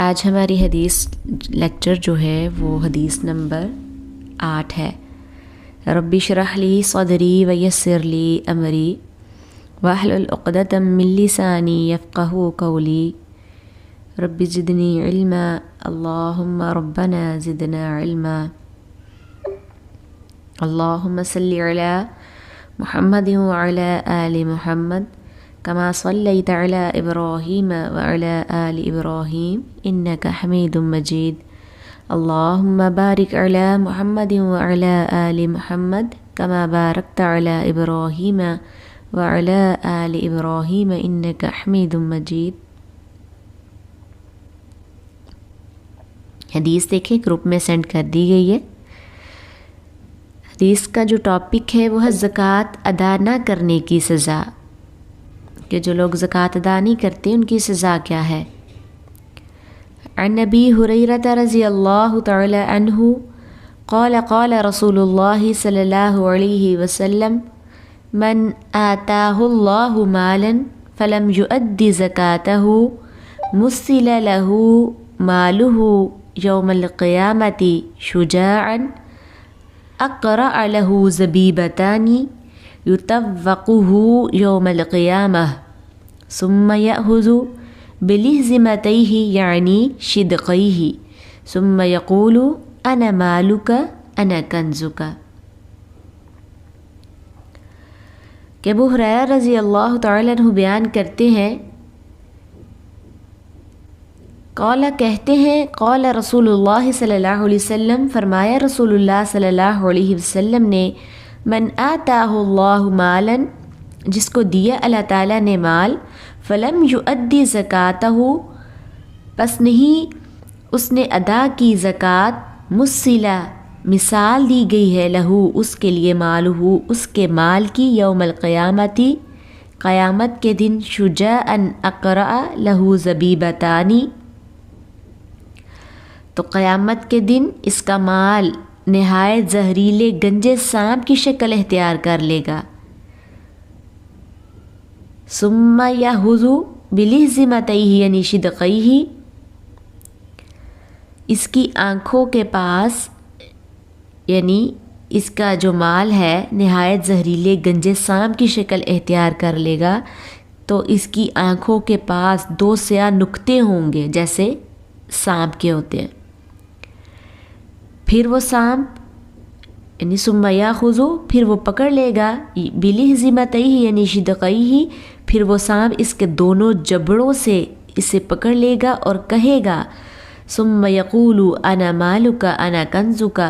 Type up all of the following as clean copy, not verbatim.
آج ہماری حدیث لیکچر جو ہے وہ حدیث نمبر 8 ہے۔ رب اشرح لی صدری ویسر لی امری واحلل عقدۃ من لسانی یفقہوا قولی رب زدنی علما اللہم ربنا زدنا علما اللہم صلی علی محمد وعلی آل محمد کما صلیت علی ابراہیم وعلی آل ابراہیم انک حمید مجید اللہم بارک علی محمد وعلی آل محمد کما بارکت علی ابراہیم وعلی آل ابراہیم انک حمید مجید۔ حدیث دیکھیں گروپ میں سینڈ کر دی گئی ہے۔ حدیث کا جو ٹاپک ہے وہ ہے زکوٰۃ ادا نہ کرنے کی سزا، کہ جو لوگ زکوٰۃ ادا نہیں کرتے ان کی سزا کیا ہے۔ عن ابی ہریرہ رضی اللہ تعالی عنہ قال قال رسول اللہ صلی اللہ علیہ وسلم من آتاہ اللہ مالا فلم یؤد زکاتہ مثل له مالہ یوم القیامۃ شجاعا اقرأ له زبیبتان یطوقہ یوم القیامہ ثم یأخذ بلہزمتیہ یعنی شدقیہ ثم یقول انا مالک انا کنزک۔ کہ ابو ہریرہ رضی اللہ تعالی عنہ بیان کرتے ہیں، قال کہتے ہیں، قال رسول اللہ صلی اللہ علیہ وسلم فرمایا رسول اللہ صلی اللہ علیہ وسلم نے، من آتاہ اللہ مالا جس کو دیا اللہ تعالیٰ نے مال، فلم یؤدی زکاتہ پس نہیں اس نے ادا کی زکوٰۃ، مثلا مثال دی گئی ہے، لہو اس کے لیے، مالہ اس کے مال کی، یوم القیامتی قیامت کے دن، شجاعا اقرأ لہو زبیبتانی تو قیامت کے دن اس کا مال نہایت زہریلے گنجے سانپ کی شکل اختیار کر لے گا۔ ثم یأخذ بلہزمتیہ یعنی شدقیہ اس کی آنکھوں کے پاس، یعنی اس کا جو مال ہے نہایت زہریلے گنجے سانپ کی شکل اختیار کر لے گا، تو اس کی آنکھوں کے پاس 2 سیاہ نقطے ہوں گے جیسے سانپ کے ہوتے ہیں۔ پھر وہ سانپ یعنی ثم یأخذ پھر وہ پکڑ لے گا، بلہزمتیہ یعنی شدقیہ پھر وہ سانپ اس کے دونوں جبڑوں سے اسے پکڑ لے گا اور کہے گا، ثم یقول انا مالک انا کنزک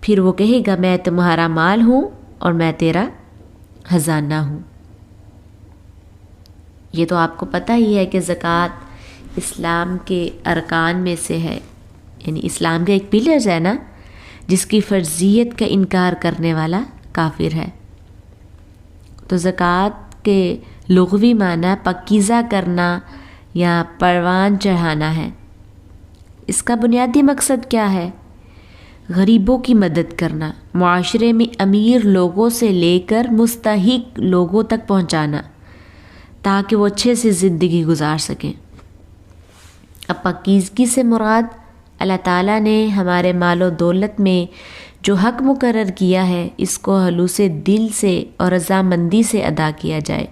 پھر وہ کہے گا میں تمہارا مال ہوں اور میں تیرا خزانہ ہوں۔ یہ تو آپ کو پتہ ہی ہے کہ زکوٰۃ اسلام کے ارکان میں سے ہے، یعنی اسلام کا ایک پلر ہے نا، جس کی فرضیت کا انکار کرنے والا کافر ہے۔ تو زکوٰۃ کے لغوی معنی پاکیزہ کرنا یا پروان چڑھانا ہے۔ اس کا بنیادی مقصد کیا ہے؟ غریبوں کی مدد کرنا، معاشرے میں امیر لوگوں سے لے کر مستحق لوگوں تک پہنچانا تاکہ وہ اچھے سے زندگی گزار سکیں۔ اب پاکیزگی سے مراد اللہ تعالیٰ نے ہمارے مال و دولت میں جو حق مقرر کیا ہے اس کو خلوص دل سے اور رضامندی سے ادا کیا جائے،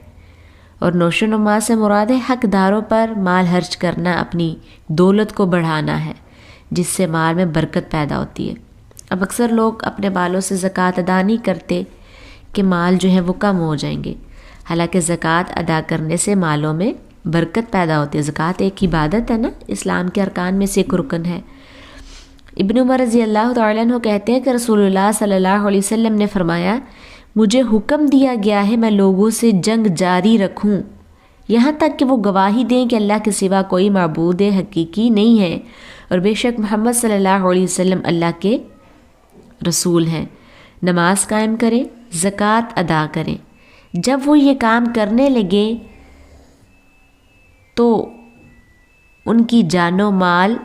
اور نوش و نما سے مراد ہے حقداروں پر مال خرچ کرنا، اپنی دولت کو بڑھانا ہے جس سے مال میں برکت پیدا ہوتی ہے۔ اب اکثر لوگ اپنے مالوں سے زکوٰۃ ادا نہیں کرتے کہ مال جو ہے وہ کم ہو جائیں گے، حالانکہ زکوٰۃ ادا کرنے سے مالوں میں برکت پیدا ہوتی ہے۔ زکوٰۃ ایک عبادت ہے نا، اسلام کے ارکان میں سے ایک رکن ہے۔ ابن عمر رضی اللہ تعالیٰ عنہ کہتے ہیں کہ رسول اللہ صلی اللہ علیہ وسلم نے فرمایا، مجھے حکم دیا گیا ہے میں لوگوں سے جنگ جاری رکھوں یہاں تک کہ وہ گواہی دیں کہ اللہ کے سوا کوئی معبود حقیقی نہیں ہے اور بے شک محمد صلی اللہ علیہ وسلم اللہ کے رسول ہیں، نماز قائم کریں، زکوٰۃ ادا کریں۔ جب وہ یہ کام کرنے لگے تو ان کی جان و مال،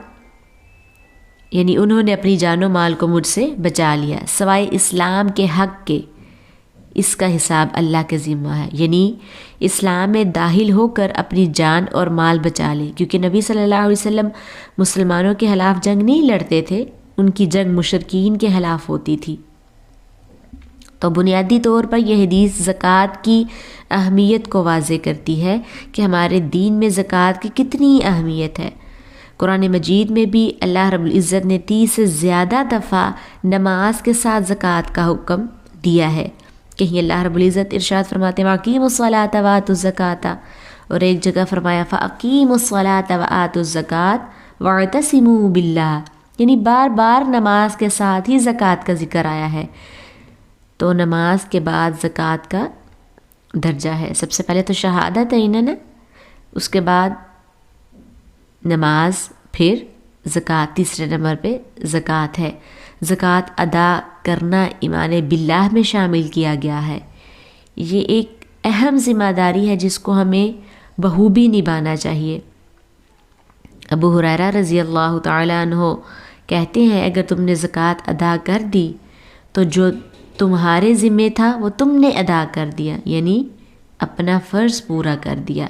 یعنی انہوں نے اپنی جان و مال کو مجھ سے بچا لیا سوائے اسلام کے حق کے، اس کا حساب اللہ کے ذمہ ہے، یعنی اسلام میں داخل ہو کر اپنی جان اور مال بچا لے، کیونکہ نبی صلی اللہ علیہ وسلم مسلمانوں کے خلاف جنگ نہیں لڑتے تھے، ان کی جنگ مشرکین کے خلاف ہوتی تھی۔ تو بنیادی طور پر یہ حدیث زکوٰۃ کی اہمیت کو واضح کرتی ہے کہ ہمارے دین میں زکوٰۃ کی کتنی اہمیت ہے۔ قرآن مجید میں بھی اللہ رب العزت نے 30 سے زیادہ دفعہ نماز کے ساتھ زکوٰۃ کا حکم دیا ہے۔ کہیں اللہ رب العزت ارشاد فرماتے ہیں وَأَقِیمُوا الصَّلَاةَ وَآتُوا الزَّکَاةَ، اور ایک جگہ فرمایا فَأَقِیمُوا الصَّلَاةَ وَآتُوا الزَّکَاةَ وَاعْتَصِمُوا بِاللَّهِ، یعنی بار بار نماز کے ساتھ ہی زکوٰۃ کا ذکر آیا ہے۔ تو نماز کے بعد زکوٰۃ کا درجہ ہے، سب سے پہلے تو شہادت ہے نا، اس کے بعد نماز، پھر زکوٰۃ، تیسرے نمبر پہ زکوٰۃ ہے۔ زکوٰۃ ادا کرنا ایمان باللہ میں شامل کیا گیا ہے۔ یہ ایک اہم ذمہ داری ہے جس کو ہمیں بخوبی نبھانا چاہیے۔ ابو ہریرہ رضی اللہ تعالیٰ عنہ کہتے ہیں اگر تم نے زکوٰۃ ادا کر دی تو جو تمہارے ذمہ تھا وہ تم نے ادا کر دیا، یعنی اپنا فرض پورا کر دیا۔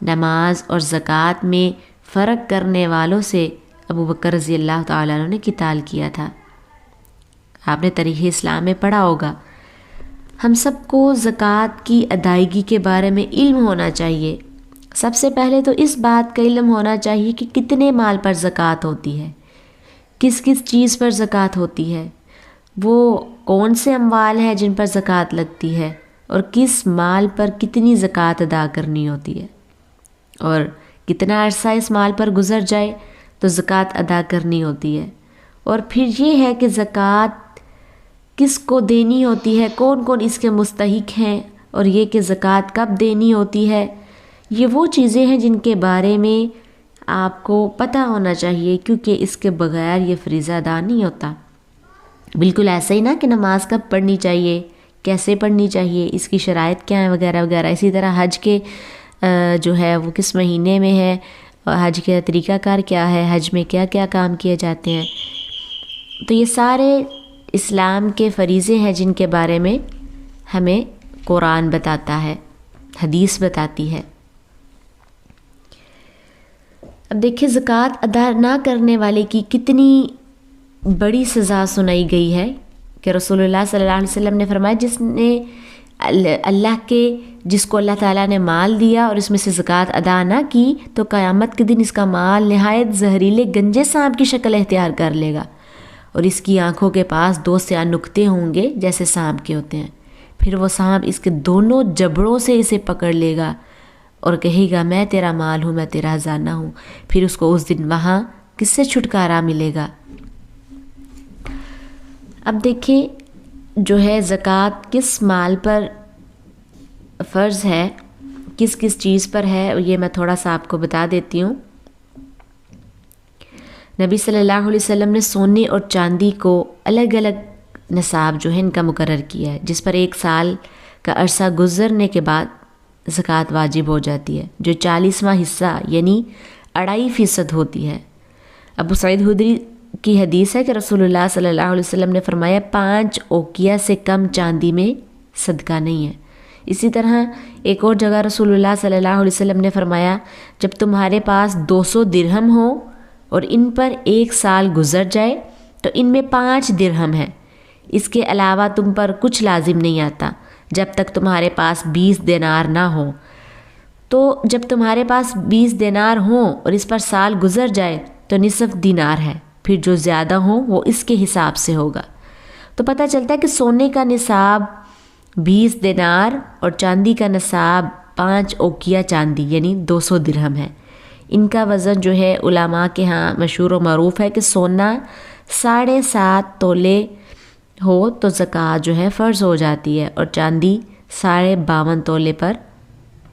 نماز اور زکوٰۃ میں فرق کرنے والوں سے ابو بکر رضی اللہ تعالیٰ عنہ نے قتال کیا تھا۔ آپ نے تاریخ اسلام میں پڑھا ہوگا۔ ہم سب کو زکوٰۃ کی ادائیگی کے بارے میں علم ہونا چاہیے۔ سب سے پہلے تو اس بات کا علم ہونا چاہیے کہ کتنے مال پر زکوٰۃ ہوتی ہے، کس کس چیز پر زکوٰۃ ہوتی ہے، وہ کون سے اموال ہیں جن پر زکوٰۃ لگتی ہے، اور کس مال پر کتنی زکوٰۃ ادا کرنی ہوتی ہے، اور کتنا عرصہ اس مال پر گزر جائے تو زکوٰۃ ادا کرنی ہوتی ہے۔ اور پھر یہ ہے کہ زکوٰۃ کس کو دینی ہوتی ہے، کون کون اس کے مستحق ہیں، اور یہ کہ زکوٰۃ کب دینی ہوتی ہے، یہ وہ چیزیں ہیں جن کے بارے میں آپ کو پتہ ہونا چاہیے، کیونکہ اس کے بغیر یہ فریضہ ادا نہیں ہوتا۔ بالکل ایسا ہی نا کہ نماز کب پڑھنی چاہیے، کیسے پڑھنی چاہیے، اس کی شرائط کیا ہیں وغیرہ وغیرہ، اسی طرح حج کے جو ہے وہ کس مہینے میں ہے، اور حج کا طریقہ کار کیا ہے، حج میں کیا کیا کام کیے جاتے ہیں۔ تو یہ سارے اسلام کے فریضے ہیں جن کے بارے میں ہمیں قرآن بتاتا ہے، حدیث بتاتی ہے۔ اب دیکھیں زکوٰۃ ادا نہ کرنے والے کی کتنی بڑی سزا سنائی گئی ہے کہ رسول اللہ صلی اللہ علیہ وسلم نے فرمایا جس کو اللہ تعالیٰ نے مال دیا اور اس میں سے زکوٰۃ ادا نہ کی تو قیامت کے دن اس کا مال نہایت زہریلے گنجے سانپ کی شکل اختیار کر لے گا، اور اس کی آنکھوں کے پاس 2 سیاہ نقطے ہوں گے جیسے سانپ کے ہوتے ہیں۔ پھر وہ سانپ اس کے دونوں جبڑوں سے اسے پکڑ لے گا اور کہے گا میں تیرا مال ہوں، میں تیرا خزانہ ہوں۔ پھر اس کو اس دن وہاں کس سے چھٹکارا ملے گا؟ اب دیکھیں جو ہے زکوٰۃ کس مال پر فرض ہے، کس کس چیز پر ہے، یہ میں تھوڑا سا آپ کو بتا دیتی ہوں۔ نبی صلی اللہ علیہ وسلم نے سونے اور چاندی کو الگ الگ نصاب جو ہے ان کا مقرر کیا ہے، جس پر 1 سال کا عرصہ گزرنے کے بعد زکوٰۃ واجب ہو جاتی ہے، جو 40واں حصہ یعنی 2.5% ہوتی ہے۔ ابو سعید خدری کی حدیث ہے کہ رسول اللہ صلی اللہ علیہ وسلم نے فرمایا 5 اوقیہ سے کم چاندی میں صدقہ نہیں ہے۔ اسی طرح ایک اور جگہ رسول اللہ صلی اللہ علیہ وسلم نے فرمایا جب تمہارے پاس 200 درہم ہو اور ان پر 1 سال گزر جائے تو ان میں 5 درہم ہیں، اس کے علاوہ تم پر کچھ لازم نہیں آتا جب تک تمہارے پاس 20 دینار نہ ہو۔ تو جب تمہارے پاس 20 دینار ہوں اور اس پر سال گزر جائے تو نصف دینار ہے، پھر جو زیادہ ہوں وہ اس کے حساب سے ہوگا۔ تو پتہ چلتا ہے کہ سونے کا نصاب 20 دینار اور چاندی کا نصاب 5 اوقیہ چاندی یعنی 200 درہم ہے۔ ان کا وزن جو ہے علماء کے ہاں مشہور و معروف ہے کہ سونا 7.5 تولے ہو تو زکوٰۃ جو ہے فرض ہو جاتی ہے، اور چاندی 52.5 تولے پر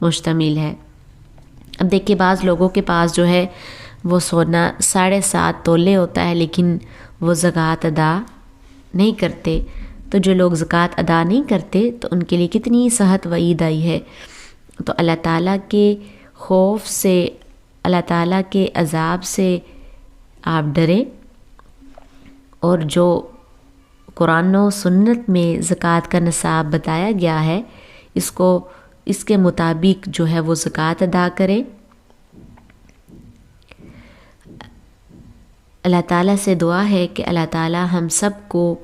مشتمل ہے۔ اب دیکھیے بعض لوگوں کے پاس جو ہے وہ سونا 7.5 تولے ہوتا ہے لیکن وہ زکوٰۃ ادا نہیں کرتے۔ تو جو لوگ زکوٰۃ ادا نہیں کرتے تو ان کے لیے کتنی سخت وعید آئی ہے۔ تو اللہ تعالیٰ کے خوف سے، اللہ تعالیٰ کے عذاب سے آپ ڈریں، اور جو قرآن و سنت میں زکوٰۃ کا نصاب بتایا گیا ہے اس کے مطابق جو ہے وہ زکوٰۃ ادا کریں۔ اللہ تعالیٰ سے دعا ہے کہ اللہ تعالیٰ ہم سب کو